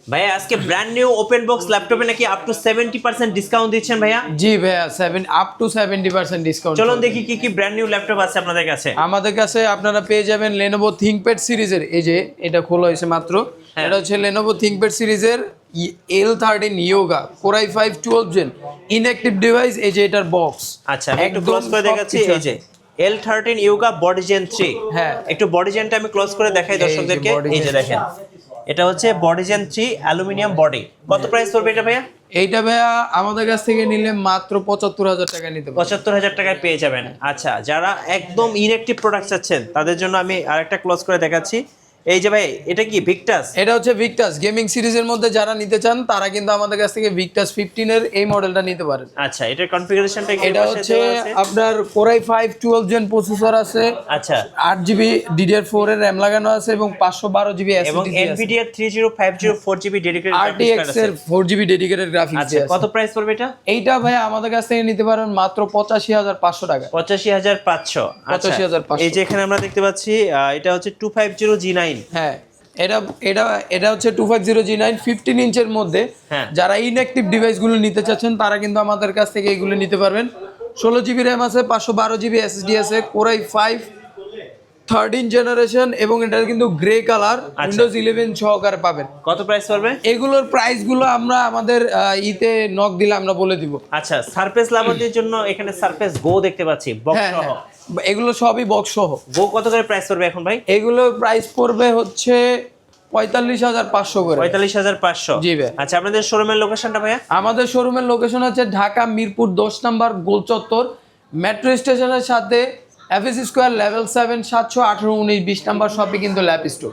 ভাইয়া আজকে brand new open box ল্যাপটপে নাকি আপ টু 70% ডিসকাউন্ট দিচ্ছেন ভাইয়া। জি ভাইয়া, আপ টু 70% ডিসকাউন্ট। চলুন দেখি কি কি ব্র্যান্ড নিউ ল্যাপটপ আছে আপনাদের কাছে। আমাদের কাছে আপনারা পেয়ে যাবেন Lenovo ThinkPad সিরিজের, এই যে এটা খোলা হয়েছে মাত্র। হ্যাঁ। এটা হচ্ছে Lenovo ThinkPad সিরিজের L13 Yoga Core i5 12 Gen inactive device. এই যে এটার বক্স। আচ্ছা আমি একটু ক্লোজ করে দেখাচ্ছি। এই যে L13 Yoga বডি জেন 3। হ্যাঁ, একটু বডি জেনটা আমি ক্লোজ করে দেখাই দর্শকদেরকে। body এই যে gen। দেখেন, এটা হচ্ছে বডি জেন 3 অ্যালুমিনিয়াম বডি। কত প্রাইস পড়বে এটা ভাইয়া? এইটা ভাইয়া আমাদের কাছ থেকে নিলে মাত্র ৭৫,০০০ টাকা নিতে পারবেন। ৭৫,০০০ টাকায় পেয়ে যাবেন। আচ্ছা, যারা একদম ইনঅ্যাক্টিভ প্রোডাক্ট চাচ্ছেন তাদের জন্য আমি আরেকটা ক্লোজ করে দেখাচ্ছি। এই যে ভাই, এটা কি ভিক্টাস? এটা হচ্ছে ভিক্টাস গেমিং সিরিজের মধ্যে যারা নিতে চান তারা কিন্তু আমাদের কাছ থেকে ভিক্টাস 15 এর এই মডেলটা নিতে পারেন। আচ্ছা, এটার কনফিগারেশনটা কি? এটা হচ্ছে আপনার Core i5 12 Gen প্রসেসর আছে। আচ্ছা, 8GB DDR4 এর RAM লাগানো আছে এবং 512GB এবং SSD আছে। Nvidia 3050 4GB ডেডিকেটেড RTX এর 4GB ডেডিকেটেড গ্রাফিক্স আচ্ছা, আছে। কত প্রাইস পড়বে এটা? এইটা ভাই আমাদের কাছ থেকে নিতে পারেন মাত্র ৮৫,৫০০ টাকা। ৮৫,৫০০। আচ্ছা, ৮৫,৫০০। এই যে এখানে আমরা দেখতে পাচ্ছি এটা হচ্ছে 250G9। হ্যাঁ, এটা এটা এটা হচ্ছে 250G9 15 ইঞ্চের মধ্যে। হ্যাঁ। যারা ইনঅ্যাক্টিভ ডিভাইসগুলো নিতে চাচ্ছেন তারা কিন্তু আমাদের কাছ থেকে এগুলো নিতে পারবেন। 16GB RAM আছে, 512GB SSD আছে, Core i5 13 জেনারেশন এবং এটার কিন্তু গ্রে কালার উইন্ডোজ 11 সহকারে পাবেন। কত প্রাইস পড়বে? এগুলোর প্রাইসগুলো আমরা আমাদের ইতে নক দিলে আমরা বলে দিব। আচ্ছা, সারফেস লাভারদের জন্য এখানে সারফেস গো দেখতে পাচ্ছি বক্স হ্যাঁ, সহ। এগুলো সবই বক্স সহ। গো কত করে প্রাইস পড়বে এখন ভাই? এগুলোর প্রাইস পড়বে হচ্ছে ৪৫,৫০০ করে। ৪৫,৫০০। জি ভাই। আচ্ছা, আপনাদের শোরুমের লোকেশনটা ভাইয়া? আমাদের শোরুমের লোকেশন হচ্ছে ঢাকা মিরপুর 10 নম্বর গোল চত্বর, মেট্রো স্টেশনের সাথে FS স্কয়ার লেভেল 7 718 19 20 নম্বর শপে কিন্তু ল্যাব স্টোর।